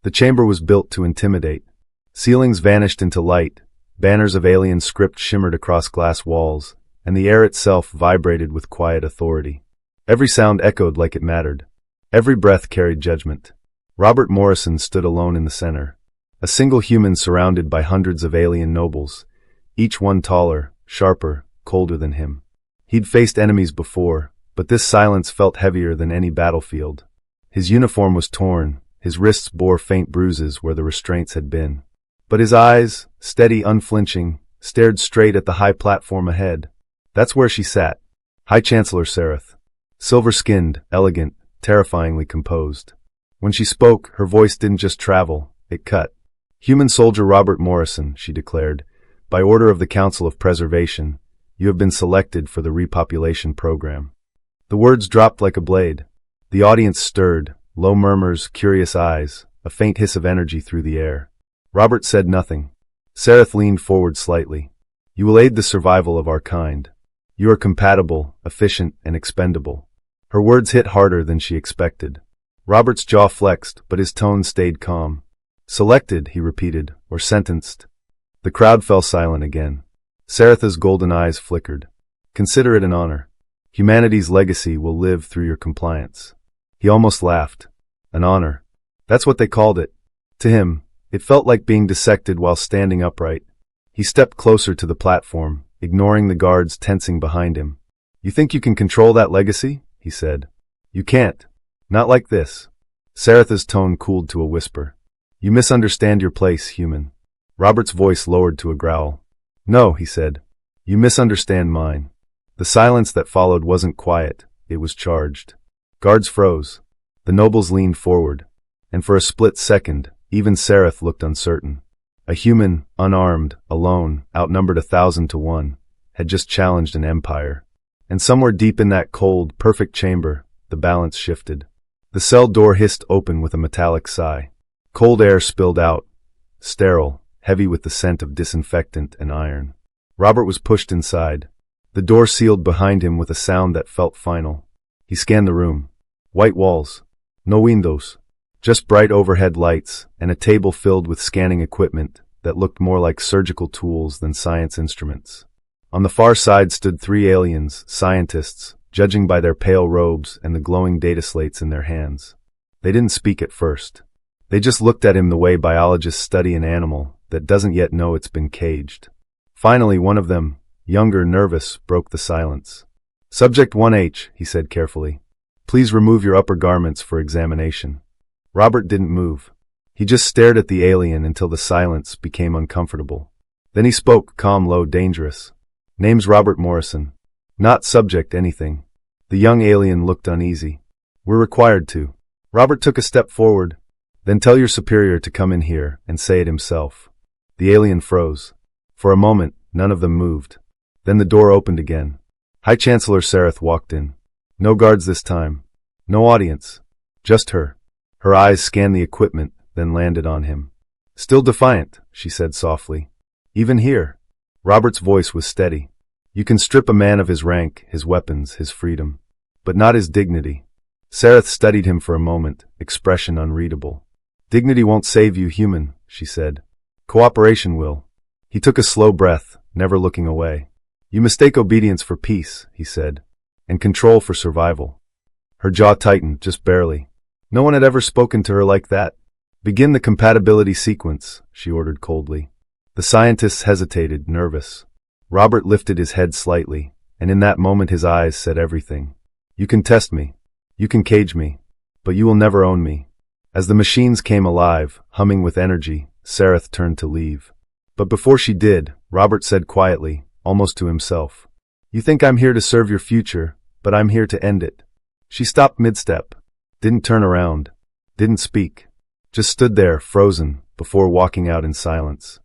The chamber was built to intimidate. Ceilings vanished into light, banners of alien script shimmered across glass walls, and the air itself vibrated with quiet authority. Every sound echoed like it mattered. Every breath carried judgment. Robert Morrison stood alone in the center, a single human surrounded by hundreds of alien nobles, each one taller, sharper, colder than him. He'd faced enemies before, but this silence felt heavier than any battlefield. His uniform was torn, his wrists bore faint bruises where the restraints had been. But his eyes, steady, unflinching, stared straight at the high platform ahead. That's where she sat. High Chancellor Sareth. Silver-skinned, elegant, terrifyingly composed. When she spoke, her voice didn't just travel, it cut. "Human soldier Robert Morrison," she declared, "by order of the Council of Preservation, you have been selected for the Repopulation Program." The words dropped like a blade. The audience stirred, low murmurs, curious eyes, a faint hiss of energy through the air. Robert said nothing. Sareth leaned forward slightly. "You will aid the survival of our kind. You are compatible, efficient, and expendable." Her words hit harder than she expected. Robert's jaw flexed, but his tone stayed calm. "Selected," he repeated, "or sentenced." The crowd fell silent again. Sareth's golden eyes flickered. "Consider it an honor. Humanity's legacy will live through your compliance." He almost laughed. An honor. That's what they called it. To him, it felt like being dissected while standing upright. He stepped closer to the platform, ignoring the guards tensing behind him. "You think you can control that legacy?" he said. "You can't. Not like this." Sareth's tone cooled to a whisper. "You misunderstand your place, human." Robert's voice lowered to a growl. "No," he said. "You misunderstand mine." The silence that followed wasn't quiet, it was charged. Guards froze. The nobles leaned forward. And for a split second, even Sareth looked uncertain. A human, unarmed, alone, outnumbered 1,000 to 1, had just challenged an empire. And somewhere deep in that cold, perfect chamber, the balance shifted. The cell door hissed open with a metallic sigh. Cold air spilled out, sterile, heavy with the scent of disinfectant and iron. Robert was pushed inside. The door sealed behind him with a sound that felt final. He scanned the room. White walls. No windows. Just bright overhead lights, and a table filled with scanning equipment that looked more like surgical tools than science instruments. On the far side stood 3 aliens, scientists, judging by their pale robes and the glowing data slates in their hands. They didn't speak at first. They just looked at him the way biologists study an animal that doesn't yet know it's been caged. Finally, one of them, younger, nervous, broke the silence. "Subject 1H, he said carefully. "Please remove your upper garments for examination." Robert didn't move. He just stared at the alien until the silence became uncomfortable. Then he spoke, calm, low, dangerous. "Name's Robert Morrison. Not subject anything." The young alien looked uneasy. "We're required to." Robert took a step forward. "Then tell your superior to come in here and say it himself." The alien froze. For a moment, none of them moved. Then the door opened again. High Chancellor Sareth walked in. No guards this time. No audience. Just her. Her eyes scanned the equipment, then landed on him. "Still defiant," she said softly. "Even here." Robert's voice was steady. "You can strip a man of his rank, his weapons, his freedom. But not his dignity." Sareth studied him for a moment, expression unreadable. "Dignity won't save you, human," she said. "Cooperation will." He took a slow breath, never looking away. "You mistake obedience for peace," he said, "and control for survival." Her jaw tightened, just barely. No one had ever spoken to her like that. "Begin the compatibility sequence," she ordered coldly. The scientists hesitated, nervous. Robert lifted his head slightly, and in that moment his eyes said everything. "You can test me. You can cage me. But you will never own me." As the machines came alive, humming with energy, Sareth turned to leave. But before she did, Robert said quietly, almost to himself, "You think I'm here to serve your future, but I'm here to end it." She stopped mid-step, didn't turn around, didn't speak, just stood there, frozen, before walking out in silence.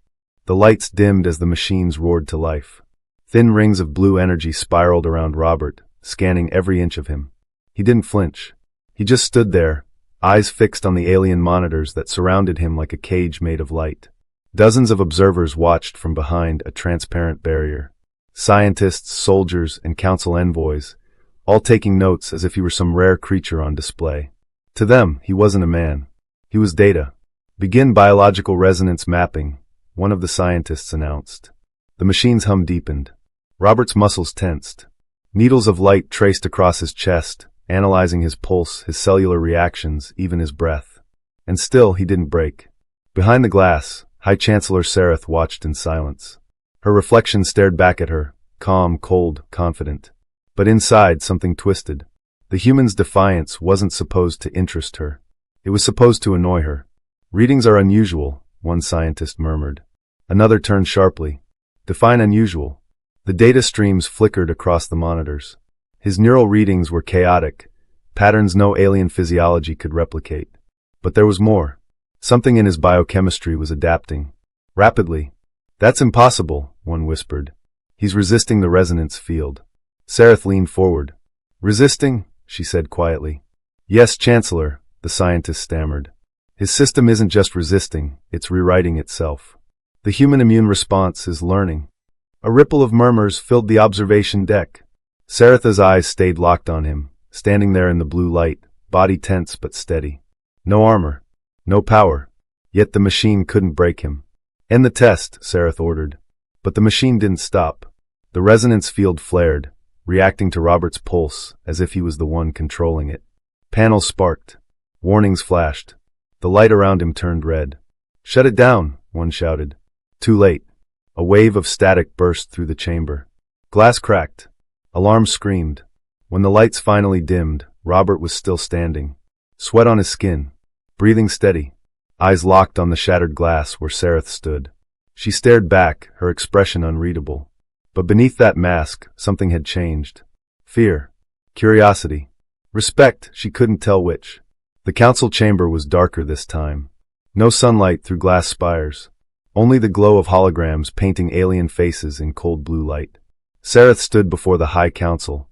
The lights dimmed as the machines roared to life. Thin rings of blue energy spiraled around Robert, scanning every inch of him. He didn't flinch. He just stood there, eyes fixed on the alien monitors that surrounded him like a cage made of light. Dozens of observers watched from behind a transparent barrier. Scientists, soldiers, and council envoys, all taking notes as if he were some rare creature on display. To them, he wasn't a man. He was data. Begin biological resonance mapping, one of the scientists announced. The machine's hum deepened. Robert's muscles tensed. Needles of light traced across his chest, analyzing his pulse, his cellular reactions, even his breath. And still he didn't break. Behind the glass, High Chancellor Sareth watched in silence. Her reflection stared back at her, calm, cold, confident. But inside, something twisted. The human's defiance wasn't supposed to interest her. It was supposed to annoy her. Readings are unusual, one scientist murmured. Another turned sharply. Define unusual. The data streams flickered across the monitors. His neural readings were chaotic, patterns no alien physiology could replicate. But there was more. Something in his biochemistry was adapting. Rapidly. That's impossible, one whispered. He's resisting the resonance field. Sareth leaned forward. Resisting? She said quietly. Yes, Chancellor, the scientist stammered. His system isn't just resisting, it's rewriting itself. The human immune response is learning. A ripple of murmurs filled the observation deck. Saretha's eyes stayed locked on him, standing there in the blue light, body tense but steady. No armor. No power. Yet the machine couldn't break him. End the test, Sareth ordered. But the machine didn't stop. The resonance field flared, reacting to Robert's pulse as if he was the one controlling it. Panels sparked. Warnings flashed. The light around him turned red. Shut it down, one shouted. Too late. A wave of static burst through the chamber. Glass cracked. Alarm screamed. When the lights finally dimmed, Robert was still standing. Sweat on his skin. Breathing steady. Eyes locked on the shattered glass where Sareth stood. She stared back, her expression unreadable. But beneath that mask, something had changed. Fear. Curiosity. Respect, she couldn't tell which. The council chamber was darker this time. No sunlight through glass spires. Only the glow of holograms painting alien faces in cold blue light. Sareth stood before the High Council,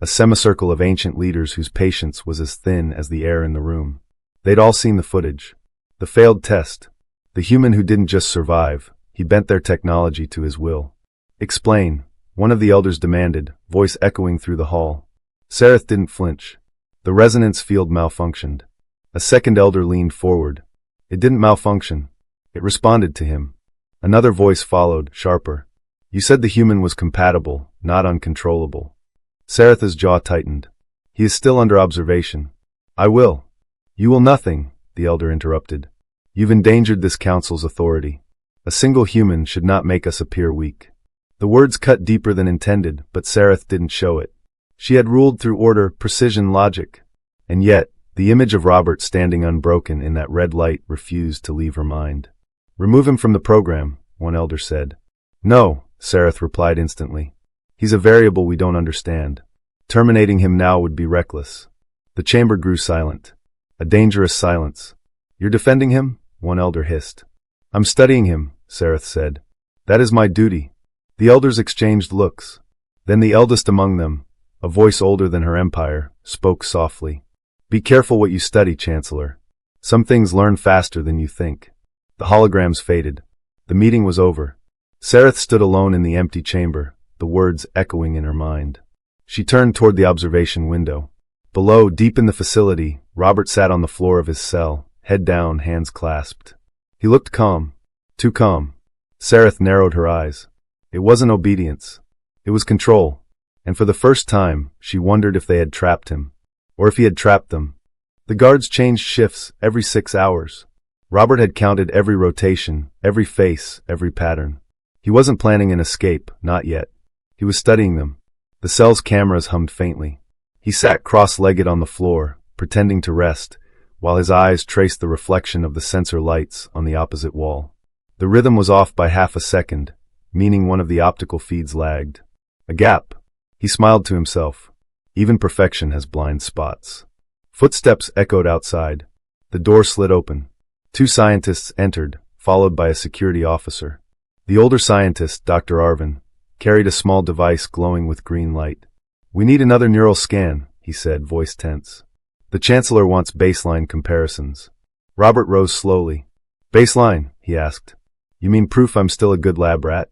a semicircle of ancient leaders whose patience was as thin as the air in the room. They'd all seen the footage. The failed test. The human who didn't just survive, he bent their technology to his will. Explain, one of the elders demanded, voice echoing through the hall. Sareth didn't flinch. The resonance field malfunctioned. A second elder leaned forward. It didn't malfunction. It responded to him. Another voice followed, sharper. You said the human was compatible, not uncontrollable. Saretha's jaw tightened. He is still under observation. I will. You will nothing, the elder interrupted. You've endangered this council's authority. A single human should not make us appear weak. The words cut deeper than intended, but Sareth didn't show it. She had ruled through order, precision, logic. And yet, the image of Robert standing unbroken in that red light refused to leave her mind. Remove him from the program, one elder said. No, Sareth replied instantly. He's a variable we don't understand. Terminating him now would be reckless. The chamber grew silent. A dangerous silence. You're defending him? One elder hissed. I'm studying him, Sareth said. That is my duty. The elders exchanged looks. Then the eldest among them, a voice older than her empire, spoke softly. Be careful what you study, Chancellor. Some things learn faster than you think. The holograms faded. The meeting was over. Sareth stood alone in the empty chamber, the words echoing in her mind. She turned toward the observation window. Below, deep in the facility, Robert sat on the floor of his cell, head down, hands clasped. He looked calm. Too calm. Sareth narrowed her eyes. It wasn't obedience. It was control. And for the first time, she wondered if they had trapped him. Or if he had trapped them. The guards changed shifts every 6 hours. Robert had counted every rotation, every face, every pattern. He wasn't planning an escape, not yet. He was studying them. The cell's cameras hummed faintly. He sat cross-legged on the floor, pretending to rest, while his eyes traced the reflection of the sensor lights on the opposite wall. The rhythm was off by half a second, meaning one of the optical feeds lagged. A gap. He smiled to himself. Even perfection has blind spots. Footsteps echoed outside. The door slid open. 2 scientists entered, followed by a security officer. The older scientist, Dr. Arvin, carried a small device glowing with green light. We need another neural scan, he said, voice tense. The Chancellor wants baseline comparisons. Robert rose slowly. Baseline, he asked. You mean proof I'm still a good lab rat?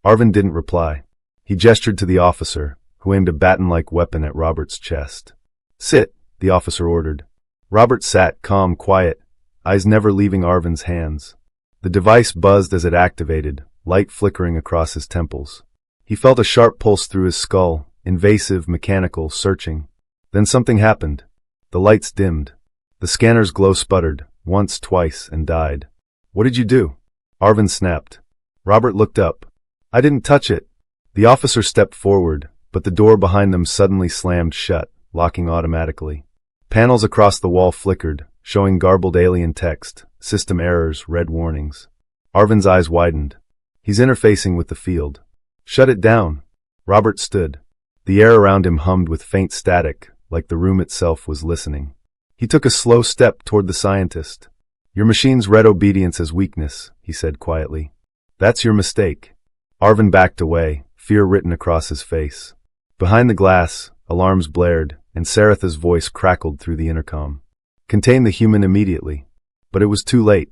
Arvin didn't reply. He gestured to the officer, who aimed a baton-like weapon at Robert's chest. Sit, the officer ordered. Robert sat, calm, quiet, eyes never leaving Arvin's hands. The device buzzed as it activated, light flickering across his temples. He felt a sharp pulse through his skull, invasive, mechanical, searching. Then something happened. The lights dimmed. The scanner's glow sputtered, once, twice, and died. "What did you do?" Arvin snapped. Robert looked up. "I didn't touch it." The officer stepped forward, but the door behind them suddenly slammed shut, locking automatically. Panels across the wall flickered, showing garbled alien text, system errors, red warnings. Arvin's eyes widened. He's interfacing with the field. "Shut it down." Robert stood. The air around him hummed with faint static, like the room itself was listening. He took a slow step toward the scientist. "Your machines read obedience as weakness," he said quietly. "That's your mistake." Arvin backed away, fear written across his face. Behind the glass, alarms blared, and Saratha's voice crackled through the intercom. "Contain the human immediately." But it was too late.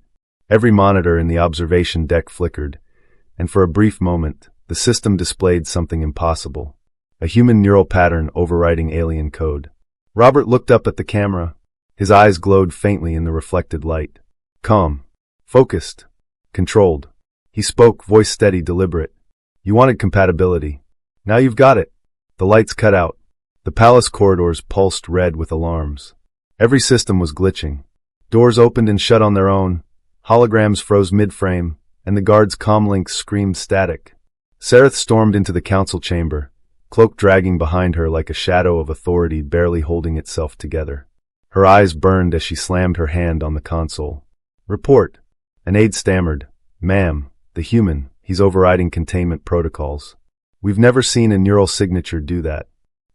Every monitor in the observation deck flickered, and for a brief moment, the system displayed something impossible. A human neural pattern overriding alien code. Robert looked up at the camera. His eyes glowed faintly in the reflected light. Calm. Focused. Controlled. He spoke, voice steady, deliberate. "You wanted compatibility. Now you've got it." The lights cut out. The palace corridors pulsed red with alarms. Every system was glitching. Doors opened and shut on their own. Holograms froze mid-frame, and the guards' comlinks screamed static. Sarath stormed into the council chamber, cloak dragging behind her like a shadow of authority barely holding itself together. Her eyes burned as she slammed her hand on the console. "Report." An aide stammered. "Ma'am, the human, he's overriding containment protocols. We've never seen a neural signature do that."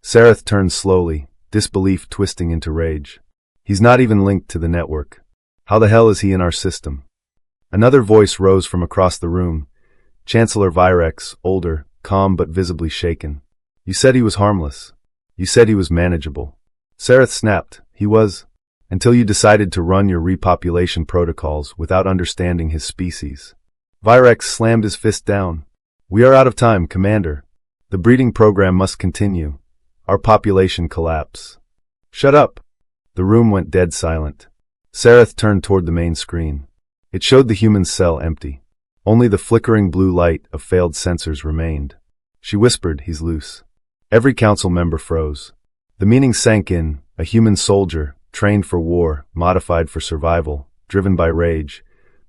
Sarath turned slowly, disbelief twisting into rage. "He's not even linked to the network. How the hell is he in our system?" Another voice rose from across the room. Chancellor Virex, older, calm but visibly shaken. "You said he was harmless. You said he was manageable." Sarath snapped. "He was, until you decided to run your repopulation protocols without understanding his species." Virex slammed his fist down. "We are out of time, Commander. The breeding program must continue. Our population collapse." "Shut up." The room went dead silent. Sarath turned toward the main screen. It showed the human cell empty. Only the flickering blue light of failed sensors remained. She whispered, "He's loose." Every council member froze. The meaning sank in. A human soldier, trained for war, modified for survival, driven by rage,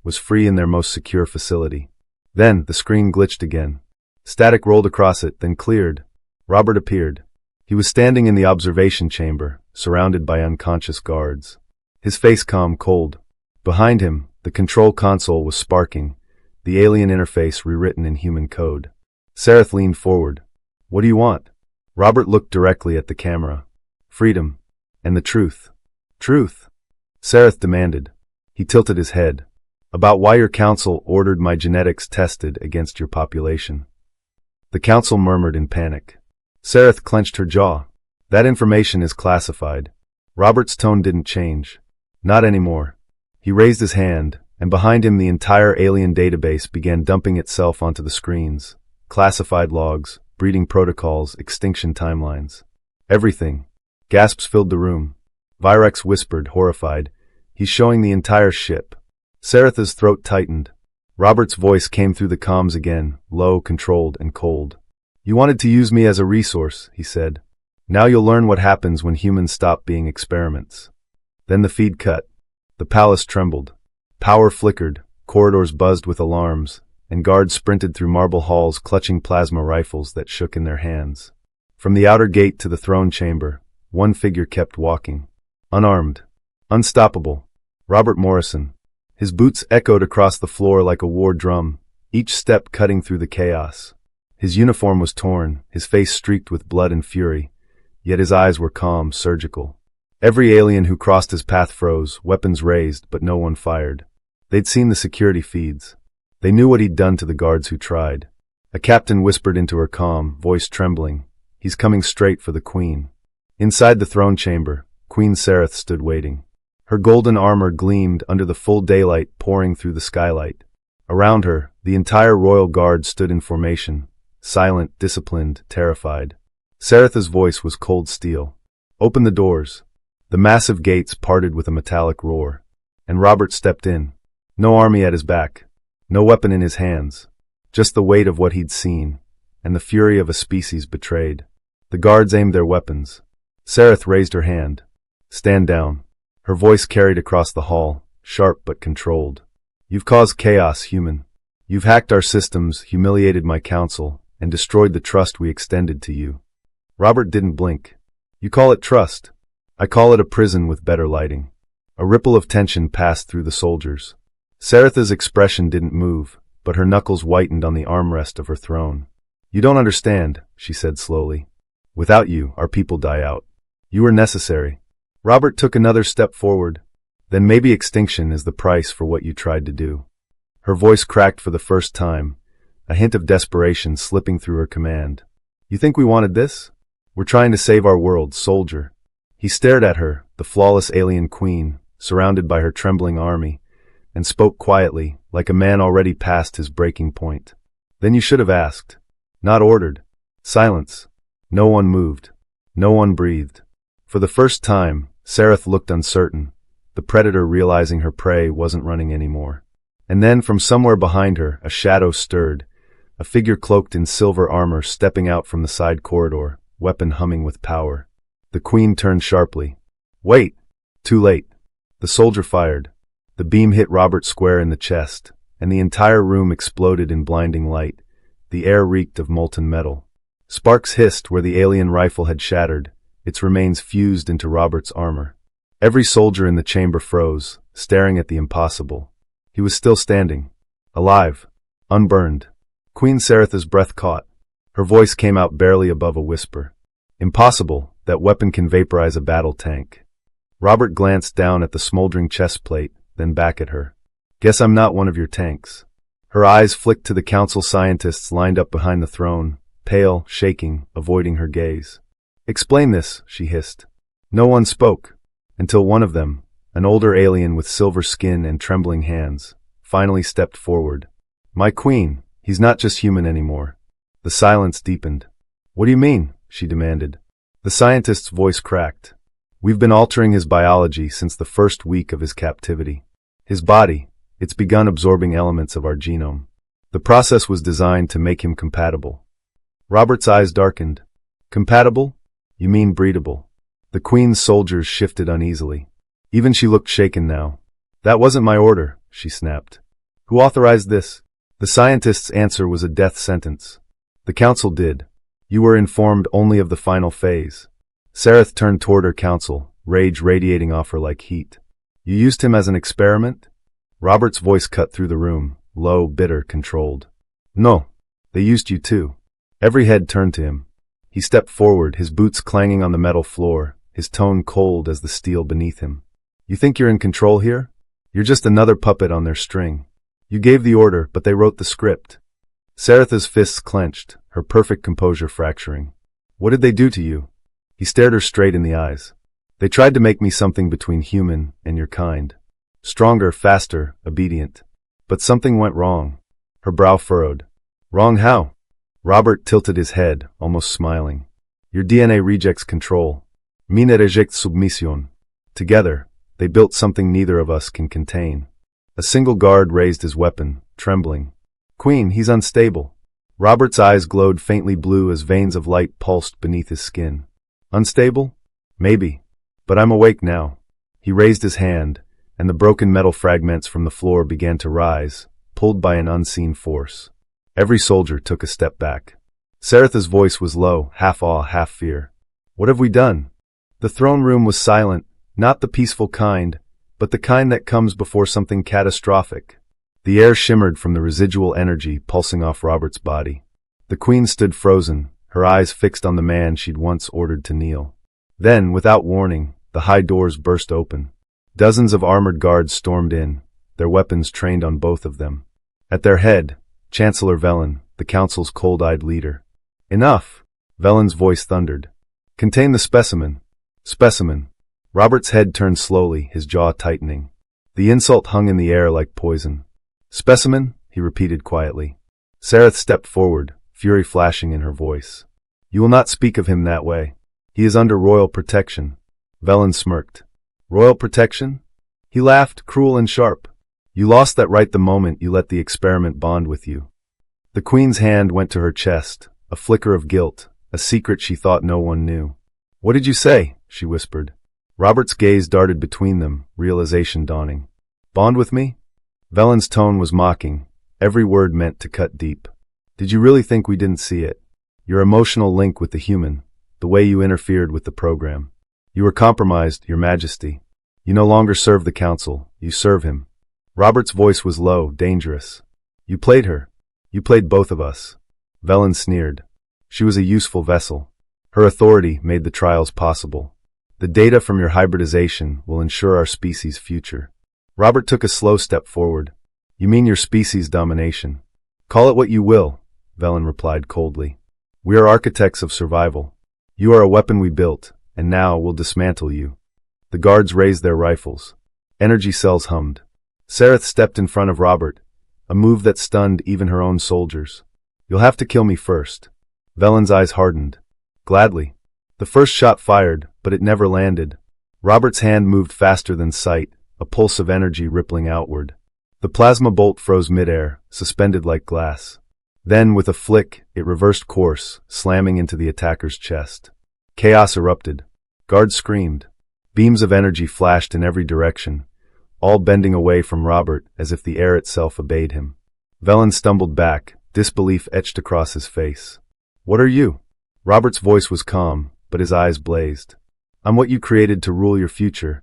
was free in their most secure facility. Then the screen glitched again. Static rolled across it, then cleared. Robert appeared. He was standing in the observation chamber, surrounded by unconscious guards. His face calm, cold. Behind him, the control console was sparking, the alien interface rewritten in human code. Sarath leaned forward. "What do you want?" Robert looked directly at the camera. "Freedom. And the truth." "Truth?" Sarath demanded. He tilted his head. "About why your council ordered my genetics tested against your population." The council murmured in panic. Sarath clenched her jaw. "That information is classified." Robert's tone didn't change. "Not anymore." He raised his hand, and behind him the entire alien database began dumping itself onto the screens. Classified logs, breeding protocols, extinction timelines. Everything. Gasps filled the room. Virex whispered, horrified, "He's showing the entire ship." Saratha's throat tightened. Robert's voice came through the comms again, low, controlled, and cold. "You wanted to use me as a resource," he said. "Now you'll learn what happens when humans stop being experiments." Then the feed cut. The palace trembled. Power flickered, corridors buzzed with alarms, and guards sprinted through marble halls clutching plasma rifles that shook in their hands. From the outer gate to the throne chamber, one figure kept walking. Unarmed. Unstoppable. Robert Morrison. His boots echoed across the floor like a war drum, each step cutting through the chaos. His uniform was torn, his face streaked with blood and fury, yet his eyes were calm, surgical. Every alien who crossed his path froze, weapons raised, but no one fired. They'd seen the security feeds. They knew what he'd done to the guards who tried. A captain whispered into her calm, voice trembling, "He's coming straight for the Queen." Inside the throne chamber, Queen Sarath stood waiting. Her golden armor gleamed under the full daylight pouring through the skylight. Around her, the entire royal guard stood in formation, silent, disciplined, terrified. Saratha's voice was cold steel. "Open the doors." The massive gates parted with a metallic roar. and Robert stepped in. No army at his back, no weapon in his hands, just the weight of what he'd seen, and the fury of a species betrayed. The guards aimed their weapons. Sareth raised her hand. Stand down. Her voice carried across the hall, sharp but controlled. You've caused chaos, human. You've hacked our systems, humiliated my council, and destroyed the trust we extended to you. Robert didn't blink. You call it trust. I call it a prison with better lighting. A ripple of tension passed through the soldiers. Saretha's expression didn't move, but her knuckles whitened on the armrest of her throne. You don't understand, she said slowly. Without you, our people die out. You were necessary. Robert took another step forward. Then maybe extinction is the price for what you tried to do. Her voice cracked for the first time, a hint of desperation slipping through her command. You think we wanted this? We're trying to save our world, soldier. He stared at her, the flawless alien queen, surrounded by her trembling army, and spoke quietly, like a man already past his breaking point. Then you should have asked. Not ordered. Silence. No one moved. No one breathed. For the first time, Sareth looked uncertain, the predator realizing her prey wasn't running anymore. And then from somewhere behind her, a shadow stirred, a figure cloaked in silver armor stepping out from the side corridor, weapon humming with power. The queen turned sharply. Wait! Too late. The soldier fired. The beam hit Robert square in the chest, and the entire room exploded in blinding light. The air reeked of molten metal. Sparks hissed where the alien rifle had shattered, its remains fused into Robert's armor. Every soldier in the chamber froze, staring at the impossible. He was still standing. Alive. Unburned. Queen Saretha's breath caught. Her voice came out barely above a whisper. Impossible, that weapon can vaporize a battle tank. Robert glanced down at the smoldering chest plate, then back at her. Guess I'm not one of your tanks. Her eyes flicked to the council scientists lined up behind the throne, pale, shaking, avoiding her gaze. Explain this, she hissed. No one spoke, until one of them, an older alien with silver skin and trembling hands, finally stepped forward. My queen, he's not just human anymore. The silence deepened. What do you mean? She demanded. The scientist's voice cracked. We've been altering his biology since the first week of his captivity. His body, it's begun absorbing elements of our genome. The process was designed to make him compatible. Robert's eyes darkened. Compatible? You mean breedable? The queen's soldiers shifted uneasily. Even she looked shaken now. That wasn't my order, she snapped. Who authorized this? The scientist's answer was a death sentence. The council did. You were informed only of the final phase. Sareth turned toward her council, rage radiating off her like heat. You used him as an experiment? Robert's voice cut through the room, low, bitter, controlled. No, they used you too. Every head turned to him. He stepped forward, his boots clanging on the metal floor, his tone cold as the steel beneath him. You think you're in control here? You're just another puppet on their string. You gave the order, but they wrote the script. Saretha's fists clenched, her perfect composure fracturing. What did they do to you? He stared her straight in the eyes. They tried to make me something between human and your kind. Stronger, faster, obedient. But something went wrong. Her brow furrowed. Wrong how? Robert tilted his head, almost smiling. Your DNA rejects control. Mine rejects submission. Together, they built something neither of us can contain. A single guard raised his weapon, trembling. Queen, he's unstable. Robert's eyes glowed faintly blue as veins of light pulsed beneath his skin. Unstable? Maybe. But I'm awake now. He raised his hand, and the broken metal fragments from the floor began to rise, pulled by an unseen force. Every soldier took a step back. Saretha's voice was low, half awe, half fear. What have we done? The throne room was silent, not the peaceful kind, but the kind that comes before something catastrophic. The air shimmered from the residual energy pulsing off Robert's body. The queen stood frozen, her eyes fixed on the man she'd once ordered to kneel. Then, without warning, the high doors burst open. Dozens of armored guards stormed in, their weapons trained on both of them. At their head, Chancellor Velen, the council's cold-eyed leader. Enough! Velen's voice thundered. Contain the specimen. Specimen. Robert's head turned slowly, his jaw tightening. The insult hung in the air like poison. Specimen, he repeated quietly. Sareth stepped forward, fury flashing in her voice. You will not speak of him that way. He is under royal protection. Velen smirked. Royal protection? He laughed, cruel and sharp. You lost that right the moment you let the experiment bond with you. The Queen's hand went to her chest, a flicker of guilt, a secret she thought no one knew. What did you say? She whispered. Robert's gaze darted between them, realization dawning. Bond with me? Velen's tone was mocking, every word meant to cut deep. Did you really think we didn't see it? Your emotional link with the human, the way you interfered with the program. You were compromised, Your Majesty. You no longer serve the Council, you serve him. Robert's voice was low, dangerous. You played her. You played both of us. Velen sneered. She was a useful vessel. Her authority made the trials possible. The data from your hybridization will ensure our species' future. Robert took a slow step forward. You mean your species' domination? Call it what you will, Velen replied coldly. We are architects of survival. You are a weapon we built, and now we'll dismantle you. The guards raised their rifles. Energy cells hummed. Sareth stepped in front of Robert, a move that stunned even her own soldiers. You'll have to kill me first. Velen's eyes hardened. Gladly. The first shot fired, but it never landed. Robert's hand moved faster than sight, a pulse of energy rippling outward. The plasma bolt froze midair, suspended like glass. Then, with a flick, it reversed course, slamming into the attacker's chest. Chaos erupted. Guards screamed. Beams of energy flashed in every direction, all bending away from Robert as if the air itself obeyed him. Velen stumbled back, disbelief etched across his face. What are you? Robert's voice was calm, but his eyes blazed. I'm what you created to rule your future,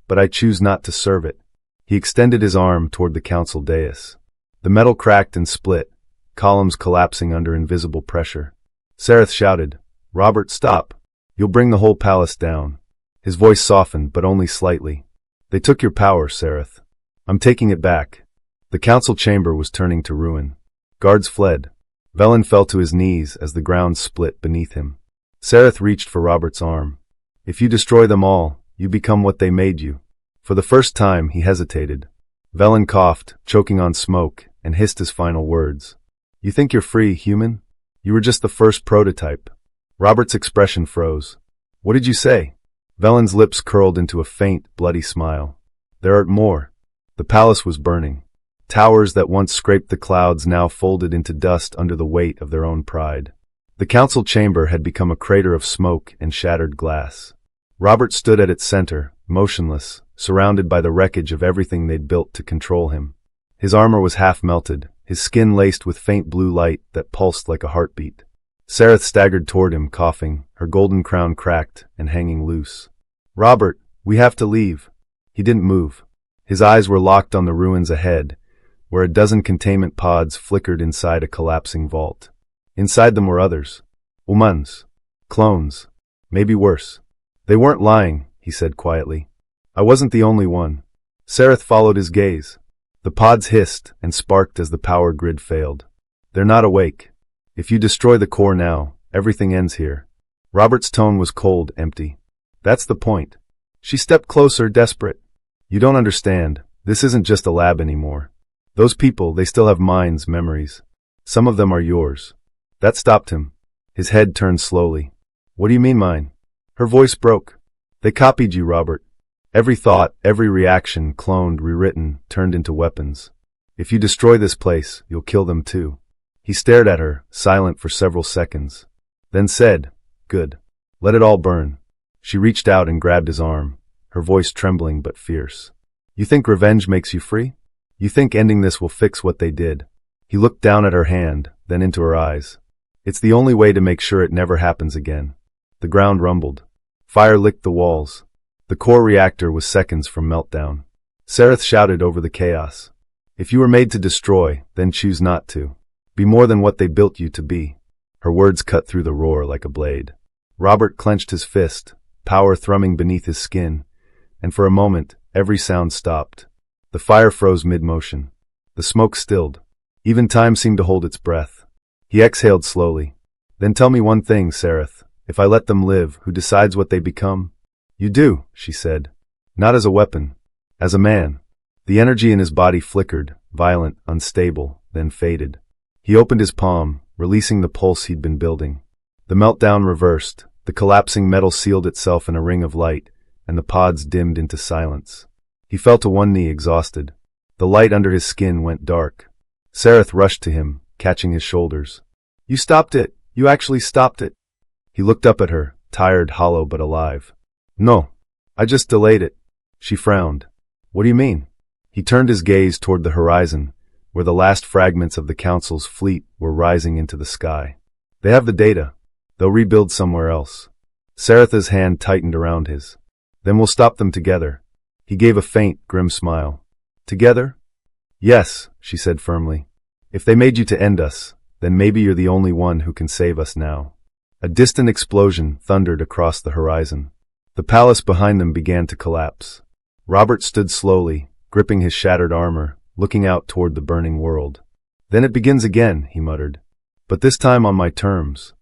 but I choose not to serve it. He extended his arm toward the council dais. The metal cracked and split, columns collapsing under invisible pressure. Sareth shouted, Robert, stop. You'll bring the whole palace down. His voice softened, but only slightly. They took your power, Sareth. I'm taking it back. The council chamber was turning to ruin. Guards fled. Velen fell to his knees as the ground split beneath him. Sareth reached for Robert's arm. If you destroy them all, you become what they made you. For the first time, he hesitated. Velen coughed, choking on smoke, and hissed his final words. You think you're free, human? You were just the first prototype. Robert's expression froze. What did you say? Velen's lips curled into a faint, bloody smile. There are more. The palace was burning. Towers that once scraped the clouds now folded into dust under the weight of their own pride. The council chamber had become a crater of smoke and shattered glass. Robert stood at its center, motionless, surrounded by the wreckage of everything they'd built to control him. His armor was half melted, his skin laced with faint blue light that pulsed like a heartbeat. Sareth staggered toward him, coughing, her golden crown cracked and hanging loose. Robert, we have to leave. He didn't move. His eyes were locked on the ruins ahead, where a dozen containment pods flickered inside a collapsing vault. Inside them were others. Humans. Clones. Maybe worse. They weren't lying, he said quietly. I wasn't the only one. Sareth followed his gaze. The pods hissed and sparked as the power grid failed. They're not awake. If you destroy the core now, everything ends here. Robert's tone was cold, empty. That's the point. She stepped closer, desperate. You don't understand. This isn't just a lab anymore. Those people, they still have minds, memories. Some of them are yours. That stopped him. His head turned slowly. What do you mean mine? Her voice broke. They copied you, Robert. Every thought, every reaction, cloned, rewritten, turned into weapons. If you destroy this place, you'll kill them too. He stared at her, silent for several seconds. Then said, Good. Let it all burn. She reached out and grabbed his arm, her voice trembling but fierce. You think revenge makes you free? You think ending this will fix what they did? He looked down at her hand, then into her eyes. It's the only way to make sure it never happens again. The ground rumbled. Fire licked the walls. The core reactor was seconds from meltdown. Sareth shouted over the chaos. If you were made to destroy, then choose not to. Be more than what they built you to be. Her words cut through the roar like a blade. Robert clenched his fist, power thrumming beneath his skin, and for a moment, every sound stopped. The fire froze mid-motion. The smoke stilled. Even time seemed to hold its breath. He exhaled slowly. Then tell me one thing, Sareth. If I let them live, who decides what they become? You do, she said. Not as a weapon. As a man. The energy in his body flickered, violent, unstable, then faded. He opened his palm, releasing the pulse he'd been building. The meltdown reversed, the collapsing metal sealed itself in a ring of light, and the pods dimmed into silence. He fell to one knee, exhausted. The light under his skin went dark. Sareth rushed to him, catching his shoulders. You stopped it! You actually stopped it! He looked up at her, tired, hollow, but alive. No. I just delayed it. She frowned. What do you mean? He turned his gaze toward the horizon, where the last fragments of the Council's fleet were rising into the sky. They have the data. They'll rebuild somewhere else. Saretha's hand tightened around his. Then we'll stop them together. He gave a faint, grim smile. Together? Yes, she said firmly. If they made you to end us, then maybe you're the only one who can save us now. A distant explosion thundered across the horizon. The palace behind them began to collapse. Robert stood slowly, gripping his shattered armor, looking out toward the burning world. Then it begins again, he muttered. But this time on my terms.